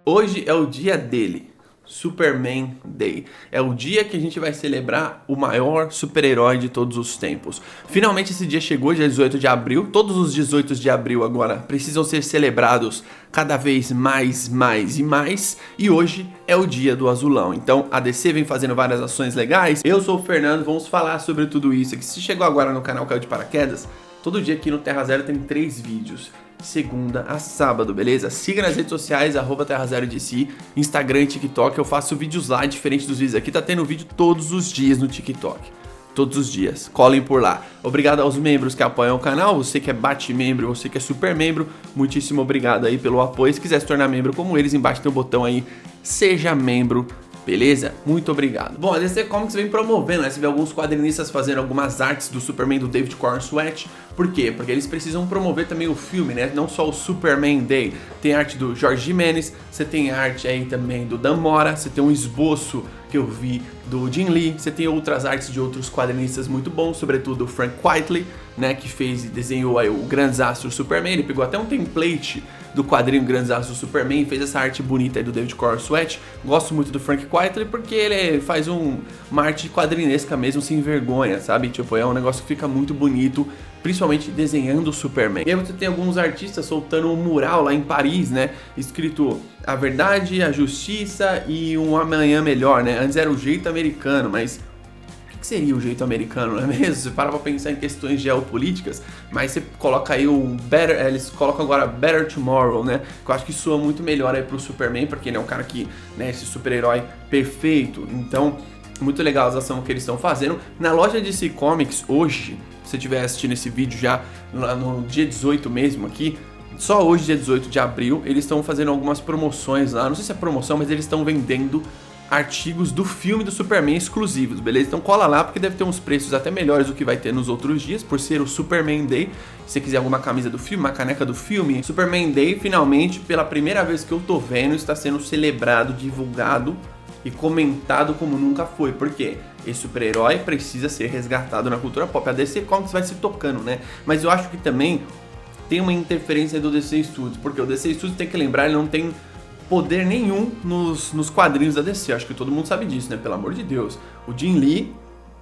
Hoje é o dia dele, Superman Day. É o dia que a gente vai celebrar o maior super-herói de todos os tempos. Finalmente esse dia chegou, dia 18 de abril. Todos os 18 de abril agora precisam ser celebrados cada vez mais e mais. E hoje é o dia do azulão. Então a DC vem fazendo várias ações legais. Eu sou o Fernando, vamos falar sobre tudo isso. Se chegou agora no canal Caiu de Paraquedas, todo dia aqui no Terra Zero tem 3 vídeos. Segunda a sábado, beleza? Siga nas redes sociais, @TerraZeroDC, Instagram e TikTok. Eu faço vídeos lá, diferente dos vídeos aqui. Tá tendo vídeo todos os dias no TikTok. Todos os dias. Colhem por lá. Obrigado aos membros que apoiam o canal. Você que é bate-membro, você que é super membro, muitíssimo obrigado aí pelo apoio. Se quiser se tornar membro como eles, embaixo tem o botão aí, seja membro. Beleza? Muito obrigado. Bom, a DC Comics vem promovendo, né? Você vê alguns quadrinistas fazendo algumas artes do Superman do David Corenswet. Por quê? Porque eles precisam promover também o filme, né? Não só o Superman Day. Tem arte do Jorge Jimenez, você tem arte aí também do Dan Mora, você tem um esboço que eu vi do Jim Lee, você tem outras artes de outros quadrinistas muito bons, sobretudo o Frank Quitely, né? Que fez e desenhou aí o Grandes Astros Superman. Ele pegou até um template do quadrinho Grandes Astros Superman e fez essa arte bonita aí do David Corenswet. Gosto muito do Frank Quitely porque ele faz uma arte quadrinesca mesmo, sem vergonha, sabe? Tipo, é um negócio que fica muito bonito, principalmente desenhando o Superman. E aí você tem alguns artistas soltando um mural lá em Paris, né? Escrito a verdade, a justiça e um amanhã melhor, né? Antes era o jeito americano, mas o que seria o jeito americano, não é mesmo? Você para pra pensar em questões geopolíticas, mas você coloca aí o Better, eles colocam agora Better Tomorrow, né? Que eu acho que soa muito melhor aí pro Superman, porque ele é um cara que, né, esse super-herói perfeito. Então, muito legal as ações que eles estão fazendo. Na loja DC Comics hoje, se você estiver assistindo esse vídeo já no dia 18 mesmo aqui, só hoje, dia 18 de abril, eles estão fazendo algumas promoções lá. Não sei se é promoção, mas eles estão vendendo artigos do filme do Superman exclusivos, beleza? Então cola lá porque deve ter uns preços até melhores do que vai ter nos outros dias, por ser o Superman Day. Se você quiser alguma camisa do filme, uma caneca do filme, Superman Day finalmente, pela primeira vez que eu tô vendo, está sendo celebrado, divulgado e comentado como nunca foi. Por quê? Esse super-herói precisa ser resgatado na cultura pop. A DC Comics vai se tocando, né? Mas eu acho que também tem uma interferência do DC Studios, porque o DC Studios, tem que lembrar, ele não tem poder nenhum nos quadrinhos da DC. Acho que todo mundo sabe disso, né? Pelo amor de Deus. O Jim Lee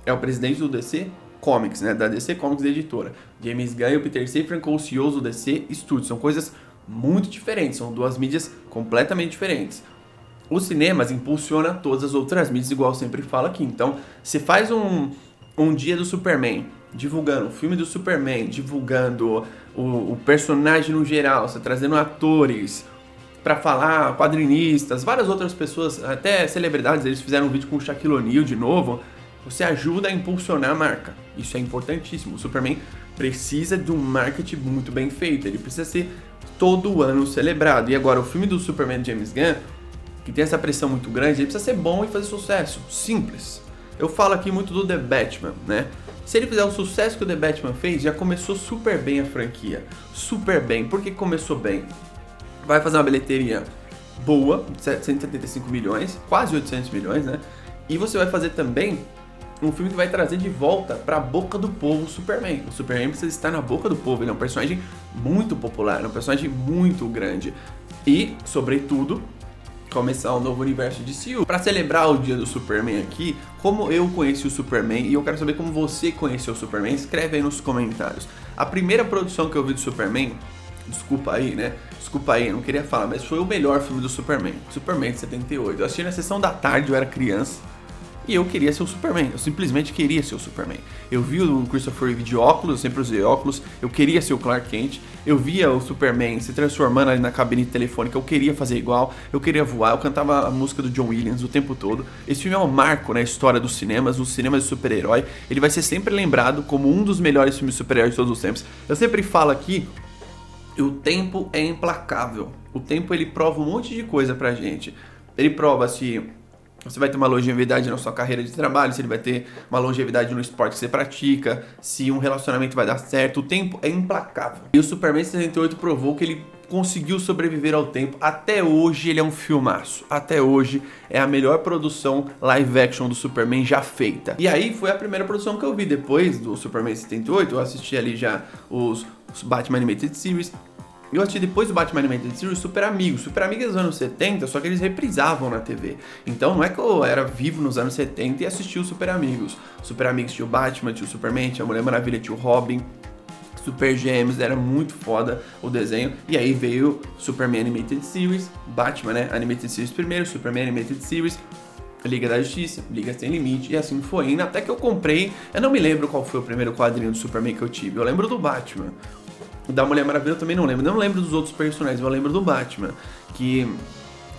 é o presidente do DC Comics, né? Da DC Comics, da editora. James Gunn e o Peter Safran são os CEOs do DC Studios. São coisas muito diferentes, são duas mídias completamente diferentes. Os cinemas impulsionam todas as outras mídias, igual eu sempre falo aqui. Então, você faz um dia do Superman, divulgando o filme do Superman, divulgando o personagem no geral, você trazendo atores pra falar, quadrinistas, várias outras pessoas, até celebridades, eles fizeram um vídeo com o Shaquille O'Neal de novo. Você ajuda a impulsionar a marca. Isso é importantíssimo. O Superman precisa de um marketing muito bem feito. Ele precisa ser todo ano celebrado. E agora, o filme do Superman de James Gunn, que tem essa pressão muito grande, ele precisa ser bom e fazer sucesso. Simples. Eu falo aqui muito do The Batman, né? Se ele fizer o sucesso que o The Batman fez, já começou super bem a franquia. Super bem. Por que começou bem? Vai fazer uma bilheteria boa, 775 milhões, quase 800 milhões, né? E você vai fazer também um filme que vai trazer de volta pra boca do povo o Superman. O Superman precisa estar na boca do povo, ele é um personagem muito popular, é um personagem muito grande. E, sobretudo, começar um novo universo de DC. Para celebrar o dia do Superman aqui, como eu conheci o Superman, e eu quero saber como você conheceu o Superman, escreve aí nos comentários. A primeira produção que eu vi do Superman, desculpa aí, né? Desculpa aí, eu não queria falar, mas foi o melhor filme do Superman. Superman de 78. Eu assisti na sessão da tarde, eu era criança. E eu queria ser o Superman, eu simplesmente queria ser o Superman. Eu vi o Christopher Reeve de óculos, eu sempre usei óculos, eu queria ser o Clark Kent. Eu via o Superman se transformando ali na cabine telefônica, eu queria fazer igual, eu queria voar, eu cantava a música do John Williams o tempo todo. Esse filme é um marco na história dos cinemas de super-herói. Ele vai ser sempre lembrado como um dos melhores filmes de super-heróis de todos os tempos. Eu sempre falo aqui, o tempo é implacável. O tempo, ele prova um monte de coisa pra gente. Ele prova se você vai ter uma longevidade na sua carreira de trabalho, se ele vai ter uma longevidade no esporte que você pratica, se um relacionamento vai dar certo. O tempo é implacável. E o Superman 78 provou que ele conseguiu sobreviver ao tempo. Até hoje ele é um filmaço. Até hoje é a melhor produção live action do Superman já feita. E aí foi a primeira produção que eu vi. Depois do Superman 78, eu assisti ali já os Batman Animated Series. Eu assisti depois do Batman Animated Series Super Amigos. Super Amigos dos anos 70, só que eles reprisavam na TV. Então não é que eu era vivo nos anos 70 e assisti o Super Amigos. Super Amigos tinha o Batman, tinha o Superman, tinha a Mulher Maravilha, tinha o Robin. Super Gêmeos, era muito foda o desenho. E aí veio Superman Animated Series, Batman, né? Animated Series primeiro, Superman Animated Series, Liga da Justiça, Liga Sem Limite, e assim foi indo, até que eu comprei. Eu não me lembro qual foi o primeiro quadrinho do Superman que eu tive. Eu lembro do Batman. Da Mulher Maravilha eu também não lembro. Não lembro dos outros personagens, eu lembro do Batman, que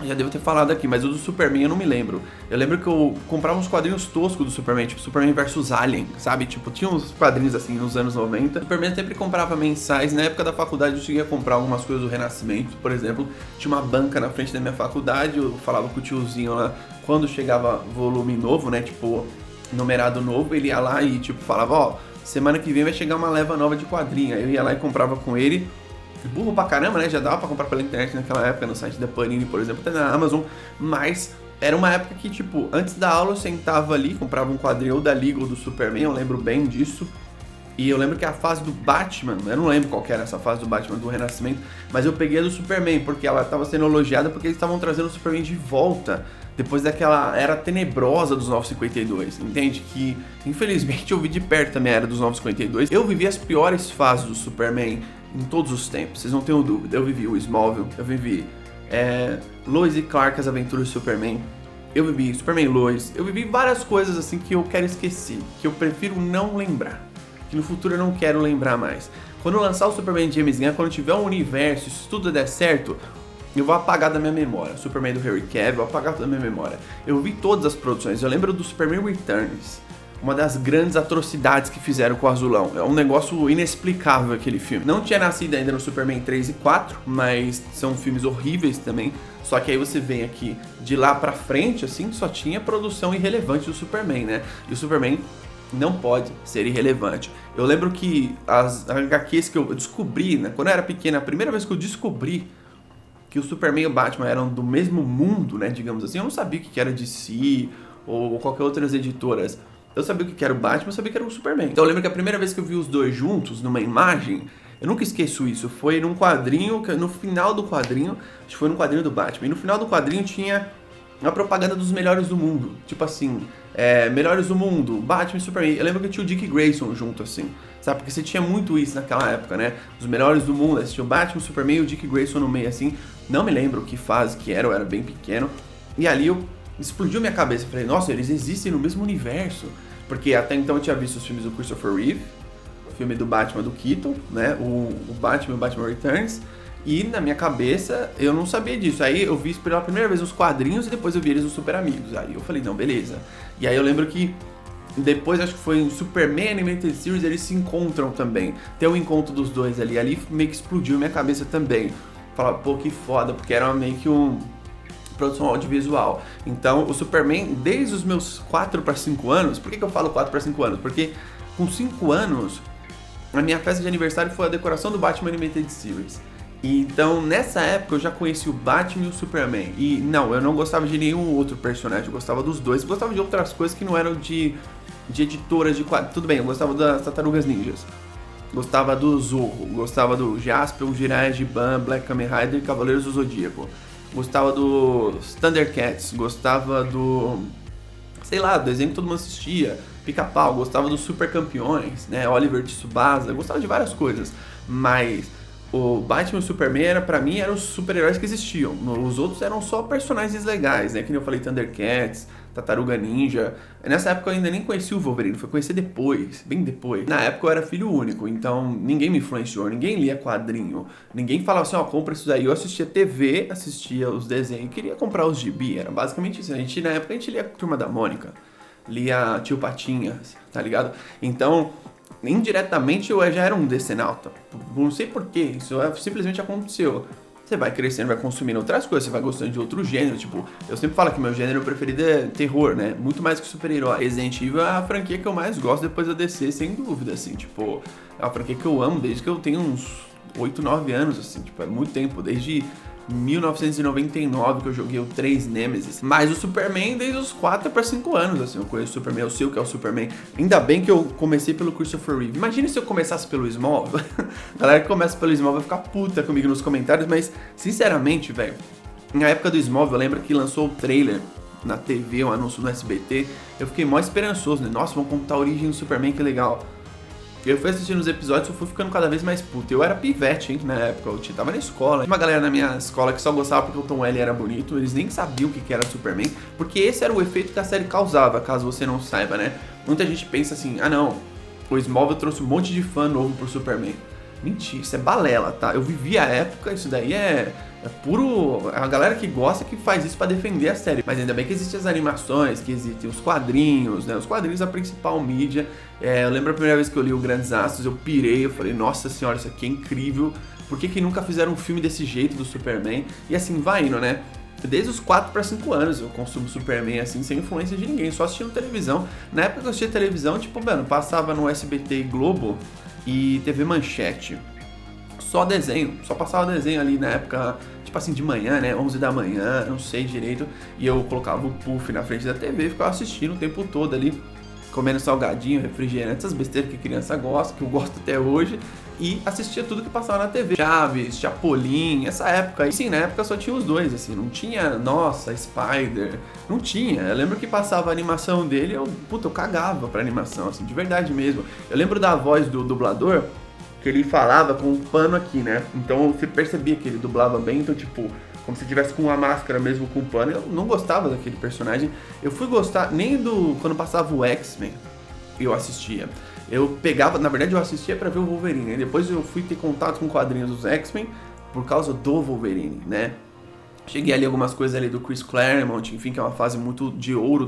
já devo ter falado aqui, mas o do Superman eu não me lembro. Eu lembro que eu comprava uns quadrinhos toscos do Superman, tipo Superman vs Alien, sabe? Tipo, tinha uns quadrinhos assim nos anos 90. O Superman sempre comprava mensais. Na época da faculdade eu cheguei a comprar algumas coisas do Renascimento, por exemplo. Tinha uma banca na frente da minha faculdade, eu falava com o tiozinho lá, quando chegava volume novo, né? Tipo, numerado novo, ele ia lá e tipo falava, ó, semana que vem vai chegar uma leva nova de quadrinho. Aí eu ia lá e comprava com ele. Burro pra caramba, né? Já dava pra comprar pela internet naquela época, no site da Panini, por exemplo, até na Amazon. Mas era uma época que, tipo, antes da aula eu sentava ali, comprava um quadrinho ou da Liga ou do Superman, eu lembro bem disso. E eu lembro que a fase do Batman, eu não lembro qual que era essa fase do Batman do Renascimento, mas eu peguei a do Superman, porque ela tava sendo elogiada porque eles estavam trazendo o Superman de volta, depois daquela era tenebrosa dos 952, entende? Que, infelizmente, eu vi de perto também a era dos 952. Eu vivi as piores fases do Superman em todos os tempos, vocês não tenham dúvida. Eu vivi o Smallville, eu vivi Lois e Clark, as aventuras do Superman, eu vivi Superman Lois, eu vivi várias coisas assim que eu quero esquecer, que eu prefiro não lembrar, que no futuro eu não quero lembrar mais. Quando eu lançar o Superman de James Gunn, quando tiver um universo, se tudo der certo, eu vou apagar da minha memória. Superman do Henry Cavill, eu vou apagar da minha memória. Eu vi todas as produções, eu lembro do Superman Returns, uma das grandes atrocidades que fizeram com o Azulão. É um negócio inexplicável aquele filme. Não tinha nascido ainda no Superman 3 e 4, mas são filmes horríveis também. Só que aí você vem aqui de lá pra frente, assim, só tinha produção irrelevante do Superman, né? E o Superman não pode ser irrelevante. Eu lembro que as HQs que eu descobri, né, quando eu era pequena, a primeira vez que eu descobri que o Superman e o Batman eram do mesmo mundo, né, digamos assim, eu não sabia o que era DC ou qualquer outras editoras. Eu sabia o que era o Batman, eu sabia que era o Superman. Então eu lembro que a primeira vez que eu vi os dois juntos numa imagem, eu nunca esqueço isso, foi num quadrinho, no final do quadrinho, acho que foi no quadrinho do Batman, e no final do quadrinho tinha uma propaganda dos melhores do mundo, tipo assim, melhores do mundo, Batman e Superman. Eu lembro que tinha o Dick Grayson junto, assim, sabe, porque você tinha muito isso naquela época, né, os melhores do mundo, assistia o Batman, o Superman e o Dick Grayson no meio, assim. Não me lembro que fase que era, eu era bem pequeno, e ali explodiu minha cabeça, eu falei, nossa, eles existem no mesmo universo, porque até então eu tinha visto os filmes do Christopher Reeve, o filme do Batman do Keaton, né, o Batman e o Batman Returns, e na minha cabeça eu não sabia disso. Aí eu vi pela primeira vez os quadrinhos e depois eu vi eles nos Super Amigos. Aí eu falei, não, beleza. E aí eu lembro que depois, acho que foi em Superman Animated Series, eles se encontram também. Tem um encontro dos dois ali. Ali meio que explodiu minha cabeça também. Falava, pô, que foda, porque era meio que produção audiovisual. Então o Superman, desde os meus 4 para 5 anos, por que eu falo 4 para 5 anos? Porque com 5 anos, a minha festa de aniversário foi a decoração do Batman Animated Series. Então, nessa época, eu já conheci o Batman e o Superman. E não, eu não gostava de nenhum outro personagem, eu gostava dos dois. Eu gostava de outras coisas que não eram de editoras de quadrinhos. Tudo bem, eu gostava das Tartarugas Ninjas. Gostava do Zorro, gostava do Jaspion, Jiraiya, Giban, Black Kamen Rider e Cavaleiros do Zodíaco. Gostava dos Thundercats, gostava do... sei lá, do desenho que todo mundo assistia. Pica-Pau, gostava dos Super Campeões, né? Oliver Tsubasa, gostava de várias coisas. Mas o Batman e o Superman, pra mim, eram os super-heróis que existiam. Os outros eram só personagens legais, né? Que nem eu falei, Thundercats, Tartaruga Ninja. Nessa época eu ainda nem conheci o Wolverine, foi conhecer depois, bem depois. Na época eu era filho único, então ninguém me influenciou, ninguém lia quadrinho. Ninguém falava assim, ó, compra isso daí. Eu assistia TV, assistia os desenhos, queria comprar os gibi, era basicamente isso. Na época a gente lia Turma da Mônica, lia Tio Patinhas, tá ligado? Então, indiretamente eu já era um decenalta. Não sei porquê, isso simplesmente aconteceu. Você vai crescendo, vai consumindo outras coisas, você vai gostando de outro gênero, tipo, eu sempre falo que meu gênero preferido é terror, né, muito mais que super-herói. Resident Evil é a franquia que eu mais gosto depois da DC, sem dúvida, assim, tipo, é uma franquia que eu amo desde que eu tenho uns 8, 9 anos, assim, tipo, é muito tempo, desde 1999 que eu joguei o 3 Nemesis. Mas o Superman desde os 4 para 5 anos, assim, eu conheço o Superman, eu sei o que é o Superman. Ainda bem que eu comecei pelo Christopher Reeve. Imagina se eu começasse pelo Smallville. A galera que começa pelo Smallville vai ficar puta comigo nos comentários, mas sinceramente, velho, na época do Smallville, eu lembro que lançou o trailer na TV, um anúncio no SBT, eu fiquei mó esperançoso, né? Nossa, vão contar a origem do Superman, que legal. Eu fui assistindo os episódios e eu fui ficando cada vez mais puto. Eu era pivete, hein, na época, eu tava na escola. Tinha uma galera na minha escola que só gostava porque o Tom Welling era bonito, eles nem sabiam o que era Superman, porque esse era o efeito que a série causava, caso você não saiba, né? Muita gente pensa assim, ah não, o Smallville trouxe um monte de fã novo pro Superman. Mentira, isso é balela, tá? Eu vivi a época, isso daí é puro... É a galera que gosta que faz isso pra defender a série. Mas ainda bem que existem as animações, que existem os quadrinhos, né? Os quadrinhos é a principal mídia. Eu lembro a primeira vez que eu li o Grandes Astros, eu pirei, eu falei, nossa senhora, isso aqui é incrível. Por que nunca fizeram um filme desse jeito do Superman? E assim vai indo, né? Desde os 4 para 5 anos eu consumo Superman assim, sem influência de ninguém, só assistindo televisão. Na época que eu assistia televisão, tipo, mano, passava no SBT e Globo e TV Manchete. Só desenho, só passava desenho ali na época, tipo assim, de manhã, né, 11 da manhã, não sei direito. E eu colocava o puff na frente da TV e ficava assistindo o tempo todo ali, comendo salgadinho, refrigerante, essas besteiras que criança gosta, que eu gosto até hoje. E assistia tudo que passava na TV. Chaves, Chapolin, essa época aí. Sim, na época só tinha os dois, assim, não tinha, nossa, Spider, não tinha. Eu lembro que passava a animação dele, eu cagava pra animação, assim, de verdade mesmo. Eu lembro da voz do dublador, que ele falava com um pano aqui, né? Então você percebia que ele dublava bem, então tipo, como se tivesse com uma máscara mesmo com um pano. Eu não gostava daquele personagem. Eu fui gostar nem quando passava o X-Men, eu assistia. Eu pegava, na verdade eu assistia pra ver o Wolverine, e depois eu fui ter contato com quadrinhos dos X-Men por causa do Wolverine, né? Cheguei ali algumas coisas ali do Chris Claremont, enfim, que é uma fase muito de ouro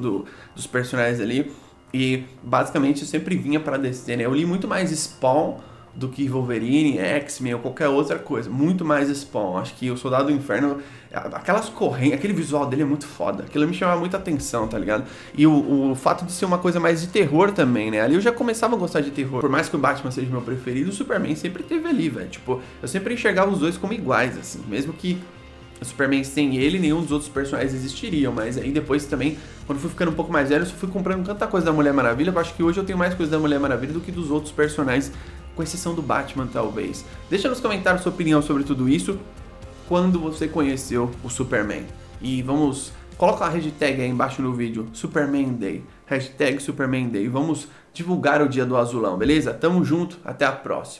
dos personagens ali. E basicamente eu sempre vinha pra DC, né? Eu li muito mais Spawn do que Wolverine, X-Men ou qualquer outra coisa. Muito mais Spawn. Acho que o Soldado do Inferno, aquelas correntes, aquele visual dele é muito foda. Aquilo me chamava muita atenção, tá ligado? E o fato de ser uma coisa mais de terror também, né? Ali eu já começava a gostar de terror. Por mais que o Batman seja meu preferido, o Superman sempre teve ali, velho. Tipo, eu sempre enxergava os dois como iguais, assim. Mesmo que o Superman sem ele, nenhum dos outros personagens existiriam. Mas aí depois também, quando fui ficando um pouco mais velho, eu fui comprando tanta coisa da Mulher Maravilha. Eu acho que hoje eu tenho mais coisa da Mulher Maravilha do que dos outros personagens, com exceção do Batman, talvez. Deixa nos comentários sua opinião sobre tudo isso, quando você conheceu o Superman. E coloca a hashtag aí embaixo no vídeo, Superman Day. Hashtag Superman Day. Vamos divulgar o dia do azulão, beleza? Tamo junto, até a próxima.